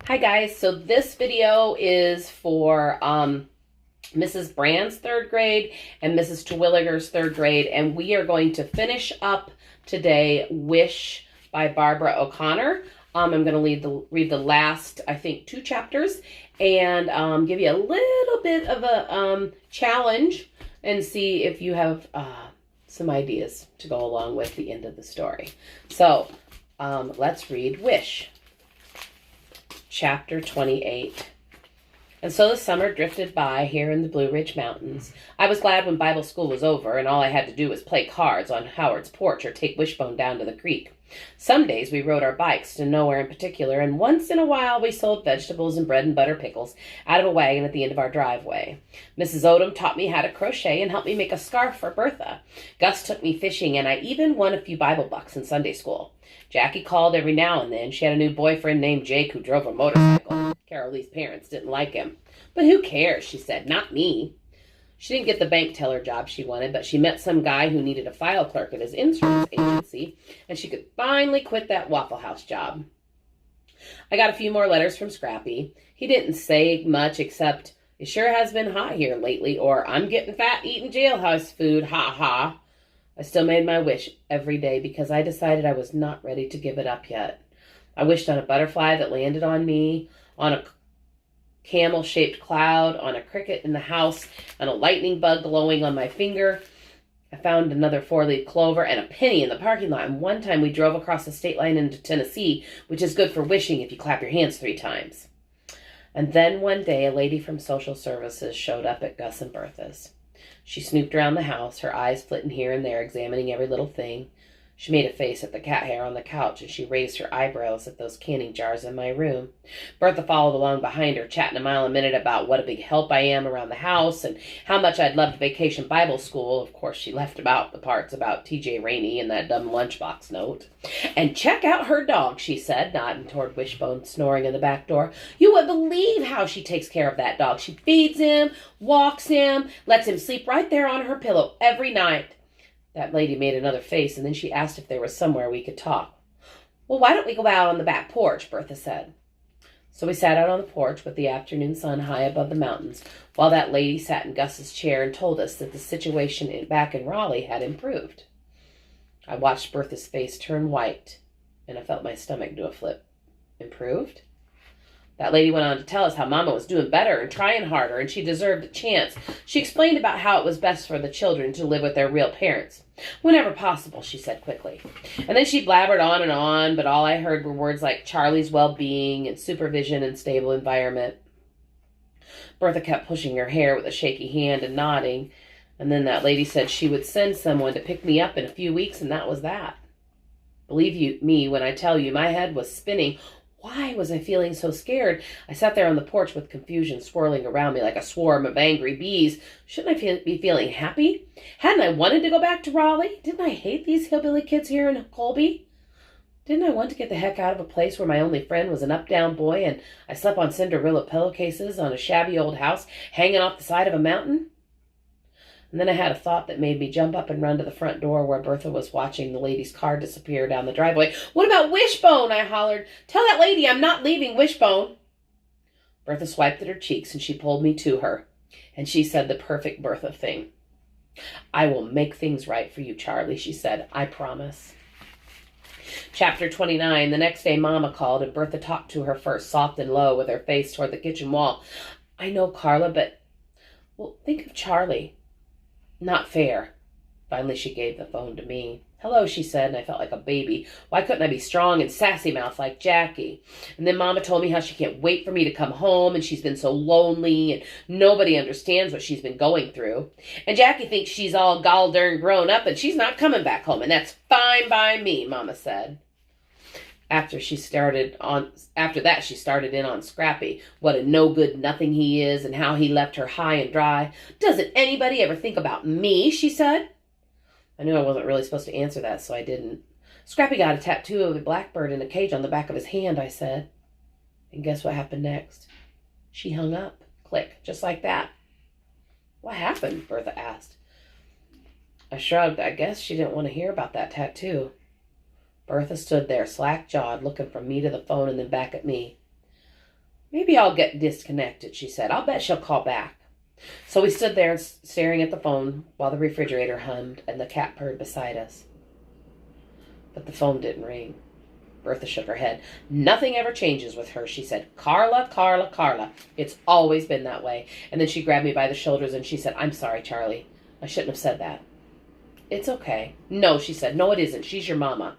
Hi guys, so this video is for Mrs. Brand's third grade and Mrs. Terwilliger's third grade, and we are going to finish up today Wish by Barbara O'Connor. I'm going to read the last, I think, 2 chapters and give you a little bit of a challenge and see if you have some ideas to go along with the end of the story. So let's read Wish. Chapter 28. And so the summer drifted by here in the Blue Ridge Mountains. I was glad when Bible school was over and all I had to do was play cards on Howard's porch or take Wishbone down to the creek. Some days we rode our bikes to nowhere in particular, and once in a while we sold vegetables and bread and butter pickles out of a wagon at the end of our driveway. Mrs. Odom taught me how to crochet and helped me make a scarf for Bertha. Gus took me fishing, and I even won a few Bible bucks in Sunday school. Jackie called every now and then. She had a new boyfriend named Jake who drove a motorcycle. Carol Lee's parents didn't like him. But who cares, she said, not me. She didn't get the bank teller job she wanted, but she met some guy who needed a file clerk at his insurance agency, and she could finally quit that Waffle House job. I got a few more letters from Scrappy. He didn't say much except, "It sure has been hot here lately," or "I'm getting fat eating jailhouse food, ha ha." I still made my wish every day because I decided I was not ready to give it up yet. I wished on a butterfly that landed on me, on a camel-shaped cloud, on a cricket in the house, on a lightning bug glowing on my finger. I found another 4-leaf clover and a penny in the parking lot. And one time we drove across the state line into Tennessee, which is good for wishing if you clap your hands 3 times. And then one day a lady from social services showed up at Gus and Bertha's. She snooped around the house, her eyes flitting here and there, examining every little thing. She made a face at the cat hair on the couch, and she raised her eyebrows at those canning jars in my room. Bertha followed along behind her, chatting a mile a minute about what a big help I am around the house and how much I'd love to vacation Bible school. Of course, she left about the parts about T.J. Rainey and that dumb lunchbox note. "And check out her dog," she said, nodding toward Wishbone snoring in the back door. "You would believe how she takes care of that dog. She feeds him, walks him, lets him sleep right there on her pillow every night." That lady made another face, and then she asked if there was somewhere we could talk. "Well, why don't we go out on the back porch?" Bertha said. So we sat out on the porch with the afternoon sun high above the mountains, while that lady sat in Gus's chair and told us that the situation back in Raleigh had improved. I watched Bertha's face turn white, and I felt my stomach do a flip. Improved? That lady went on to tell us how Mama was doing better and trying harder, and she deserved a chance. She explained about how it was best for the children to live with their real parents. "Whenever possible," she said quickly. And then she blabbered on, but all I heard were words like Charlie's well-being and supervision and stable environment. Bertha kept pushing her hair with a shaky hand and nodding, and then that lady said she would send someone to pick me up in a few weeks, and that was that. Believe me when I tell you, my head was spinning. Why was I feeling so scared? I sat there on the porch with confusion swirling around me like a swarm of angry bees. Shouldn't I be feeling happy? Hadn't I wanted to go back to Raleigh? Didn't I hate these hillbilly kids here in Colby? Didn't I want to get the heck out of a place where my only friend was an up-down boy and I slept on Cinderella pillowcases on a shabby old house hanging off the side of a mountain? And then I had a thought that made me jump up and run to the front door where Bertha was watching the lady's car disappear down the driveway. "What about Wishbone?" I hollered. "Tell that lady I'm not leaving Wishbone." Bertha swiped at her cheeks and she pulled me to her. And she said the perfect Bertha thing. "I will make things right for you, Charlie," she said. "I promise." Chapter 29. The next day Mama called and Bertha talked to her first, soft and low, with her face toward the kitchen wall. "I know, Carla, but, well, think of Charlie. Not fair." Finally, she gave the phone to me. "Hello," she said, and I felt like a baby. Why couldn't I be strong and sassy-mouthed like Jackie? And then Mama told me how she can't wait for me to come home, and she's been so lonely, and nobody understands what she's been going through. And Jackie thinks she's all gall-darn grown up, and she's not coming back home, and that's fine by me, Mama said. After that, she started in on Scrappy, what a no-good nothing he is, and how he left her high and dry. "Doesn't anybody ever think about me?" she said. I knew I wasn't really supposed to answer that, so I didn't. "Scrappy got a tattoo of a blackbird in a cage on the back of his hand," I said. And guess what happened next? She hung up. Click, just like that. "What happened?" Bertha asked. I shrugged. I guess she didn't want to hear about that tattoo. Bertha stood there, slack-jawed, looking from me to the phone and then back at me. Maybe I'll get disconnected, she said. I'll bet she'll call back. So we stood there staring at the phone while the refrigerator hummed and the cat purred beside us. But the phone didn't ring. Bertha shook her head. Nothing ever changes with her, she said. Carla, Carla, Carla. It's always been that way. And then she grabbed me by the shoulders and she said, I'm sorry, Charlie. I shouldn't have said that. It's okay. No, she said. No, it isn't. She's your mama.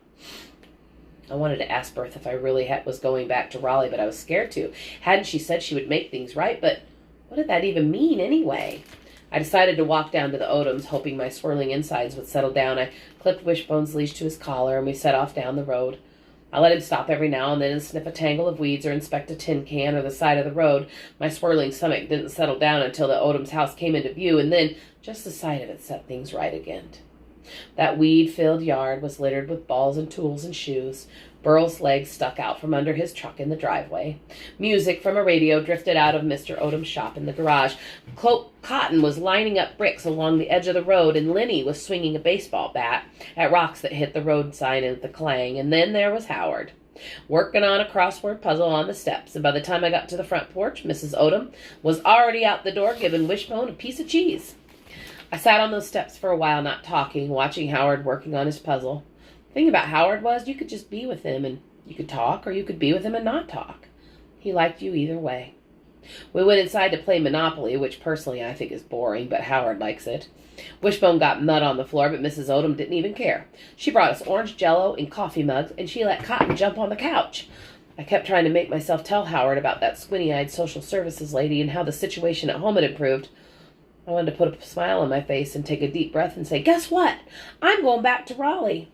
I wanted to ask Bertha if I really was going back to Raleigh, but I was scared to. Hadn't she said she would make things right? But what did that even mean anyway? I decided to walk down to the Odoms, hoping my swirling insides would settle down. I clipped Wishbone's leash to his collar, and we set off down the road. I let him stop every now and then and sniff a tangle of weeds or inspect a tin can or the side of the road. My swirling stomach didn't settle down until the Odoms' house came into view, and then just the sight of it set things right again. That weed-filled yard was littered with balls and tools and shoes. Burl's legs stuck out from under his truck in the driveway. Music from a radio drifted out of Mr. Odom's shop in the garage. Cotton was lining up bricks along the edge of the road, and Lenny was swinging a baseball bat at rocks that hit the road sign with the clang. And then there was Howard, working on a crossword puzzle on the steps. And by the time I got to the front porch, Mrs. Odom was already out the door giving Wishbone a piece of cheese. I sat on those steps for a while, not talking, watching Howard working on his puzzle. The thing about Howard was you could just be with him and you could talk, or you could be with him and not talk. He liked you either way. We went inside to play Monopoly, which personally I think is boring, but Howard likes it. Wishbone got mud on the floor, but Mrs. Odom didn't even care. She brought us orange jello in coffee mugs, and she let Cotton jump on the couch. I kept trying to make myself tell Howard about that squinty-eyed social services lady and how the situation at home had improved. I wanted to put a smile on my face and take a deep breath and say, guess what? I'm going back to Raleigh.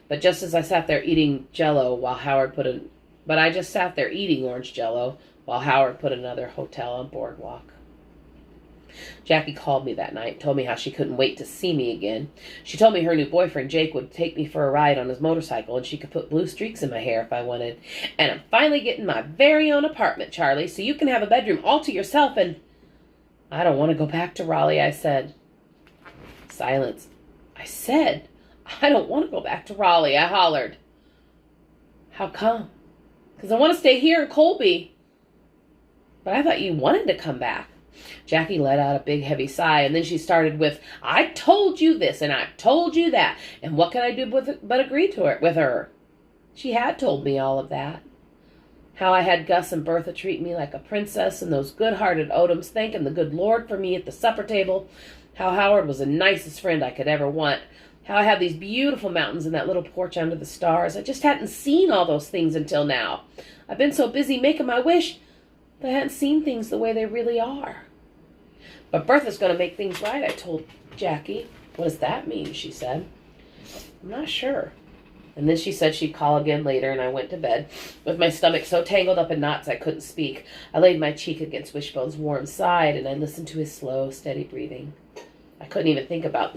But just as I sat there eating jello while Howard I just sat there eating orange jello while Howard put another hotel on Boardwalk. Jackie called me that night, told me how she couldn't wait to see me again. She told me her new boyfriend, Jake, would take me for a ride on his motorcycle and she could put blue streaks in my hair if I wanted. And I'm finally getting my very own apartment, Charlie, so you can have a bedroom all to yourself and... I don't want to go back to Raleigh, I said. Silence. I said, I don't want to go back to Raleigh, I hollered. How come? Because I want to stay here in Colby. But I thought you wanted to come back. Jackie let out a big heavy sigh, and then she started with, I told you this, and I told you that, and what can I do but agree to it with her? She had told me all of that. How I had Gus and Bertha treat me like a princess, and those good-hearted Odoms thanking the good Lord for me at the supper table. How Howard was the nicest friend I could ever want. How I have these beautiful mountains and that little porch under the stars. I just hadn't seen all those things until now. I've been so busy making my wish that I hadn't seen things the way they really are. But Bertha's going to make things right, I told Jackie. What does that mean, she said. I'm not sure. And then she said she'd call again later, and I went to bed, with my stomach so tangled up in knots I couldn't speak. I laid my cheek against Wishbone's warm side, and I listened to his slow, steady breathing. I couldn't even think about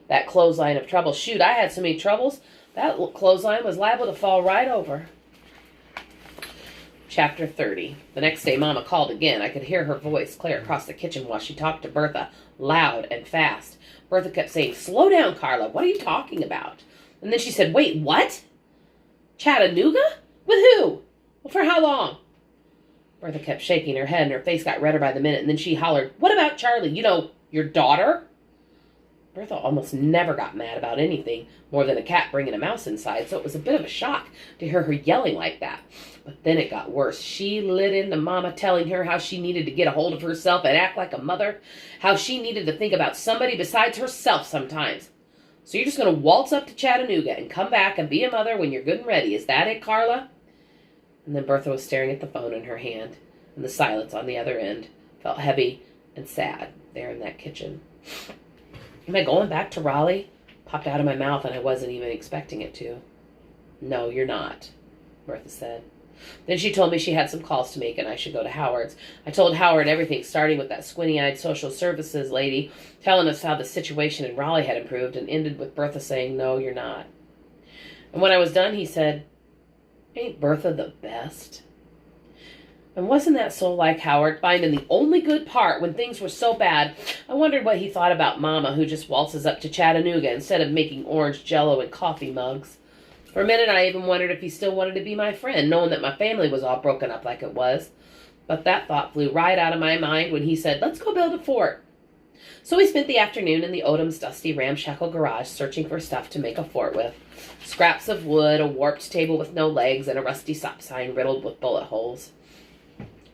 that clothesline of trouble. Shoot, I had so many troubles, that clothesline was liable to fall right over. Chapter 30. The next day, Mama called again. I could hear her voice clear across the kitchen while she talked to Bertha, loud and fast. Bertha kept saying, slow down, Carla. What are you talking about? And then she said, wait, what? Chattanooga? With who? Well, for how long? Bertha kept shaking her head, and her face got redder by the minute, and then she hollered, what about Charlie? You know, your daughter? Bertha almost never got mad about anything more than a cat bringing a mouse inside, so it was a bit of a shock to hear her yelling like that. But then it got worse. She lit into Mama telling her how she needed to get a hold of herself and act like a mother, how she needed to think about somebody besides herself sometimes. So you're just going to waltz up to Chattanooga and come back and be a mother when you're good and ready. Is that it, Carla? And then Bertha was staring at the phone in her hand, and the silence on the other end felt heavy and sad there in that kitchen. Am I going back to Raleigh? Popped out of my mouth, and I wasn't even expecting it to. No, you're not, Bertha said. Then she told me she had some calls to make and I should go to Howard's. I told Howard everything, starting with that squinty-eyed social services lady telling us how the situation in Raleigh had improved, and ended with Bertha saying, no, you're not. And when I was done, he said, ain't Bertha the best? And wasn't that so like Howard, finding the only good part when things were so bad? I wondered what he thought about Mama, who just waltzes up to Chattanooga instead of making orange jello and coffee mugs. For a minute, I even wondered if he still wanted to be my friend, knowing that my family was all broken up like it was. But that thought flew right out of my mind when he said, "Let's go build a fort." So we spent the afternoon in the Odom's dusty ramshackle garage searching for stuff to make a fort with. Scraps of wood, a warped table with no legs, and a rusty stop sign riddled with bullet holes.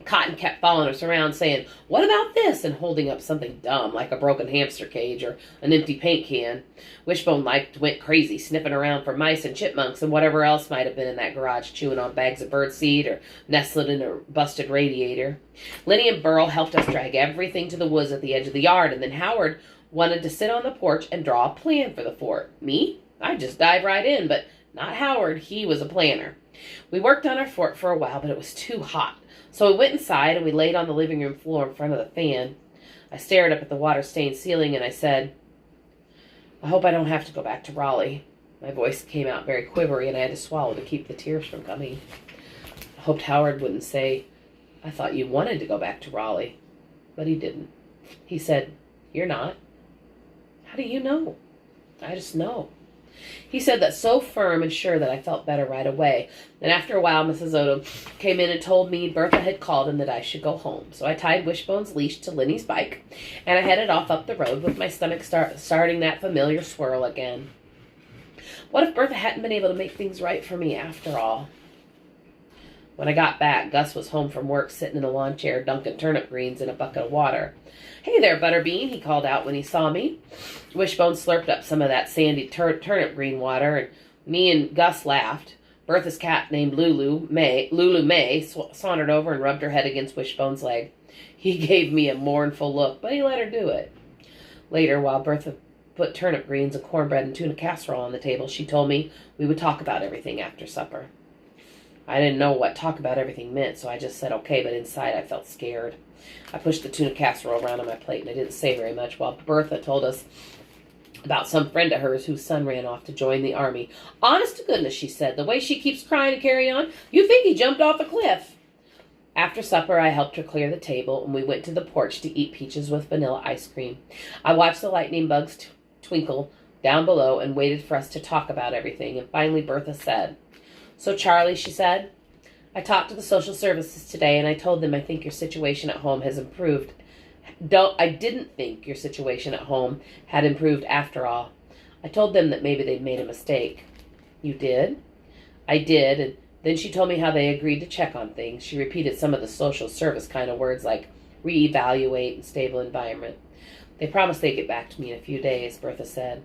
Cotton kept following us around saying, "What about this?" and holding up something dumb like a broken hamster cage or an empty paint can. Wishbone went crazy, sniffing around for mice and chipmunks and whatever else might have been in that garage, chewing on bags of birdseed or nestling in a busted radiator. Lenny and Burl helped us drag everything to the woods at the edge of the yard, and then Howard wanted to sit on the porch and draw a plan for the fort. Me? I'd just dive right in, but not Howard. He was a planner. We worked on our fort for a while, but it was too hot. So we went inside and we laid on the living room floor in front of the fan. I stared up at the water-stained ceiling and I said, "I hope I don't have to go back to Raleigh." My voice came out very quivery and I had to swallow to keep the tears from coming. I hoped Howard wouldn't say, "I thought you wanted to go back to Raleigh." But he didn't. He said, "You're not." "How do you know?" "I just know." He said that so firm and sure that I felt better right away. And after a while, Mrs. Odom came in and told me Bertha had called and that I should go home. So I tied Wishbone's leash to Lenny's bike, and I headed off up the road with my stomach starting that familiar swirl again. What if Bertha hadn't been able to make things right for me after all? When I got back, Gus was home from work sitting in a lawn chair dunking turnip greens in a bucket of water. "Hey there, Butterbean," he called out when he saw me. Wishbone slurped up some of that sandy turnip green water, and me and Gus laughed. Bertha's cat, named Lulu May, sauntered over and rubbed her head against Wishbone's leg. He gave me a mournful look, but he let her do it. Later, while Bertha put turnip greens and cornbread and tuna casserole on the table, she told me we would talk about everything after supper. I didn't know what talk about everything meant, so I just said okay, but inside I felt scared. I pushed the tuna casserole around on my plate, and I didn't say very much, while Bertha told us about some friend of hers whose son ran off to join the army. "Honest to goodness," she said, "the way she keeps crying and carry on, you think he jumped off a cliff." After supper, I helped her clear the table, and we went to the porch to eat peaches with vanilla ice cream. I watched the lightning bugs twinkle down below and waited for us to talk about everything, and finally Bertha said, "So, Charlie," she said, "I talked to the social services today, and I told them I think your situation at home has improved. I didn't think your situation at home had improved after all. I told them that maybe they'd made a mistake." "You did?" "I did, and then she told me how they agreed to check on things." She repeated some of the social service kind of words like reevaluate and stable environment. "They promised they'd get back to me in a few days," Bertha said.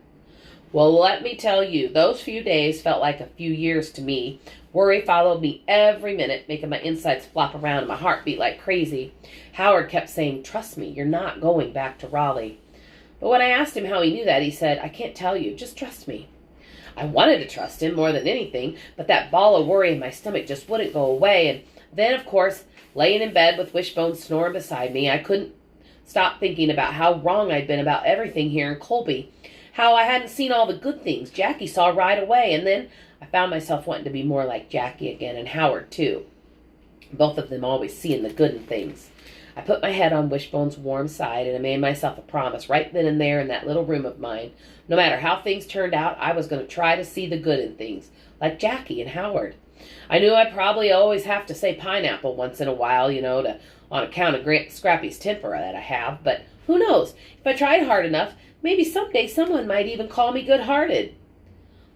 Well, let me tell you, those few days felt like a few years to me. Worry followed me every minute, making my insides flop around and my heart beat like crazy. Howard kept saying, "Trust me, you're not going back to Raleigh." But when I asked him how he knew that, he said, "I can't tell you, just trust me." I wanted to trust him more than anything, but that ball of worry in my stomach just wouldn't go away. And then, of course, laying in bed with Wishbone snoring beside me, I couldn't stop thinking about how wrong I'd been about everything here in Colby. How I hadn't seen all the good things Jackie saw right away, and then I found myself wanting to be more like Jackie again, and Howard too. Both of them always seeing the good in things. I put my head on Wishbone's warm side, and I made myself a promise right then and there in that little room of mine. No matter how things turned out, I was going to try to see the good in things, like Jackie and Howard. I knew I'd probably always have to say pineapple once in a while, on account of Scrappy's temper that I have, but who knows? If I tried hard enough, maybe someday someone might even call me good-hearted.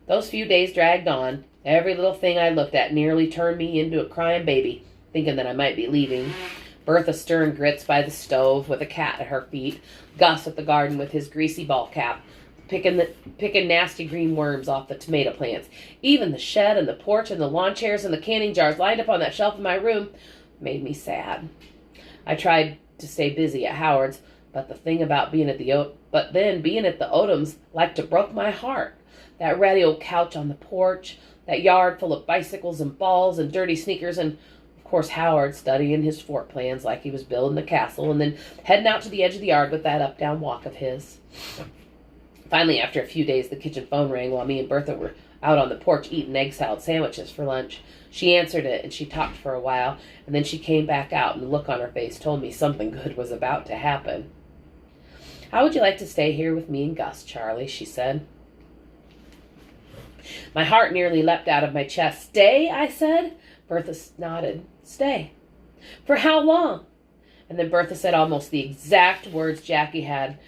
Those few days dragged on. Every little thing I looked at nearly turned me into a crying baby, thinking that I might be leaving. Bertha stirring grits by the stove with a cat at her feet. Gus at the garden with his greasy ball cap, picking nasty green worms off the tomato plants. Even the shed and the porch and the lawn chairs and the canning jars lined up on that shelf in my room made me sad. I tried to stay busy at Howard's, but being at the Odoms like to broke my heart. That ratty old couch on the porch, that yard full of bicycles and balls and dirty sneakers, and of course Howard studying his fort plans like he was building the castle, and then heading out to the edge of the yard with that up-down walk of his. Finally, after a few days, the kitchen phone rang while me and Bertha were out on the porch eating egg salad sandwiches for lunch. She answered it, and she talked for a while, and then she came back out, and the look on her face told me something good was about to happen. "How would you like to stay here with me and Gus, Charlie?" she said. My heart nearly leapt out of my chest. "Stay?" I said. Bertha nodded. "Stay." For how long? And then Bertha said almost the exact words Jackie had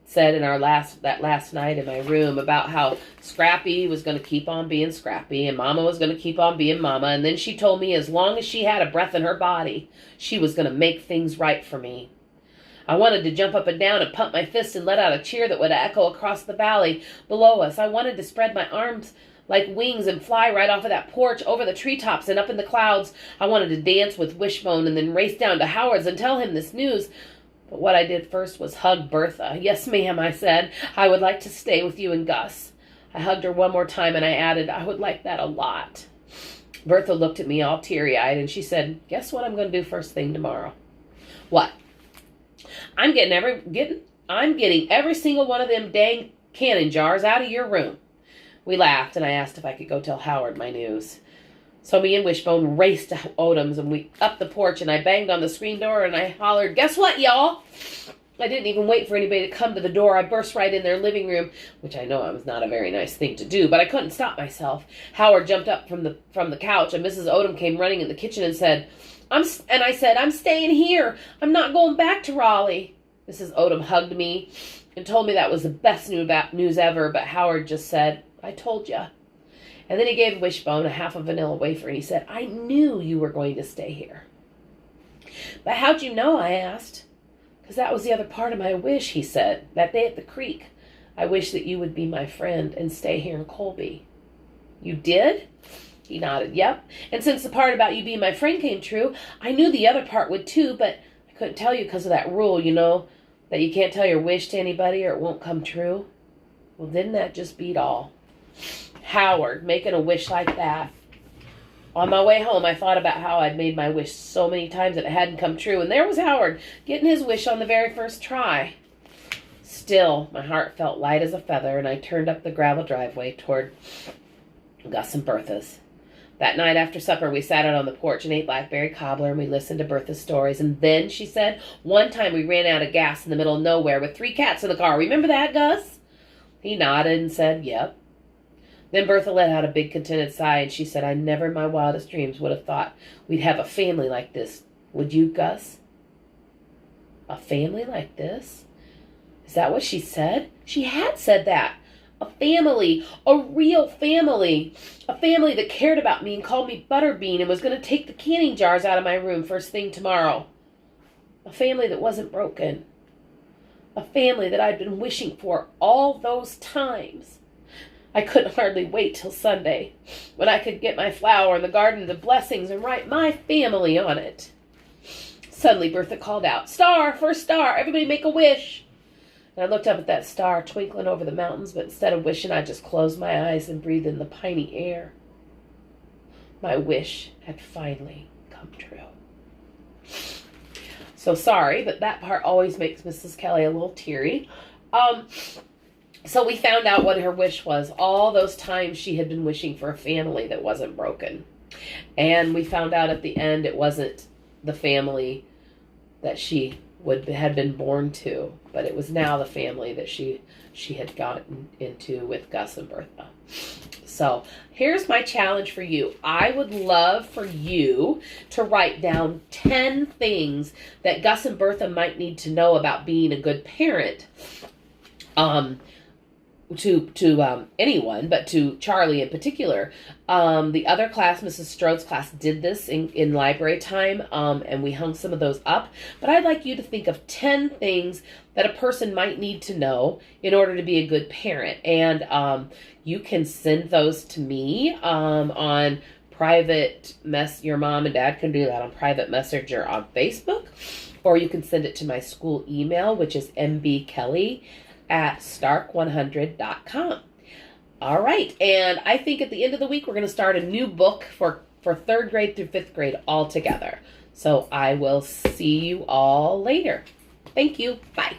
said in that last night in my room about how Scrappy was going to keep on being Scrappy and Mama was going to keep on being Mama. And then she told me as long as she had a breath in her body, she was going to make things right for me. I wanted to jump up and down and pump my fist and let out a cheer that would echo across the valley below us. I wanted to spread my arms like wings and fly right off of that porch over the treetops and up in the clouds. I wanted to dance with Wishbone and then race down to Howard's and tell him this news. But what I did first was hug Bertha. Yes, ma'am, I said. I would like to stay with you and Gus. I hugged her one more time and I added, I would like that a lot. Bertha looked at me all teary-eyed and she said, guess what I'm going to do first thing tomorrow? What? I'm getting every single one of them dang canning jars out of your room. We laughed and I asked if I could go tell Howard my news. So me and Wishbone raced to Odom's and we up the porch and I banged on the screen door and I hollered, guess what, y'all? I didn't even wait for anybody to come to the door. I burst right in their living room, which I know was not a very nice thing to do, but I couldn't stop myself. Howard jumped up from the couch and Mrs. Odom came running in the kitchen and said, I said, I'm staying here. I'm not going back to Raleigh. Mrs. Odom hugged me and told me that was the best news ever, but Howard just said, I told ya. And then he gave Wishbone a half a vanilla wafer and he said, I knew you were going to stay here. But how'd you know? I asked. Because that was the other part of my wish, he said, that day at the creek. I wish that you would be my friend and stay here in Colby. You did? He nodded, yep. And since the part about you being my friend came true, I knew the other part would too, but I couldn't tell you because of that rule, you know, that you can't tell your wish to anybody or it won't come true. Well, didn't that just beat all? Howard making a wish like that. On my way home, I thought about how I'd made my wish so many times that it hadn't come true, and there was Howard getting his wish on the very first try. Still, my heart felt light as a feather, and I turned up the gravel driveway toward Gus and Bertha's. That night after supper, we sat out on the porch and ate blackberry cobbler, and we listened to Bertha's stories. And then, she said, one time we ran out of gas in the middle of nowhere with 3 cats in the car. Remember that, Gus? He nodded and said, yep. Then Bertha let out a big contented sigh, and she said, I never in my wildest dreams would have thought we'd have a family like this. Would you, Gus? A family like this? Is that what she said? She had said that. A family, a real family. A family that cared about me and called me Butterbean and was going to take the canning jars out of my room first thing tomorrow. A family that wasn't broken. A family that I'd been wishing for all those times. I couldn't hardly wait till Sunday, when I could get my flower in the garden of blessings and write my family on it. Suddenly Bertha called out, Star, first star, everybody make a wish. And I looked up at that star twinkling over the mountains, but instead of wishing, I just closed my eyes and breathed in the piney air. My wish had finally come true. So sorry, but that part always makes Mrs. Kelly a little teary. So we found out what her wish was. All those times she had been wishing for a family that wasn't broken. And we found out at the end it wasn't the family that she had been born to, but it was now the family that she had gotten into with Gus and Bertha. So here's my challenge for you. I would love for you to write down 10 things that Gus and Bertha might need to know about being a good parent. To anyone, but to Charlie in particular. The other class, Mrs. Strode's class, did this in library time, and we hung some of those up. But I'd like you to think of 10 things that a person might need to know in order to be a good parent. And you can send those to me on private your mom and dad can do that on private messenger on Facebook, or you can send it to my school email, which is mbkelly@stark100.com. All right. And I think at the end of the week, we're going to start a new book for 3rd grade through 5th grade all together. So I will see you all later. Thank you. Bye.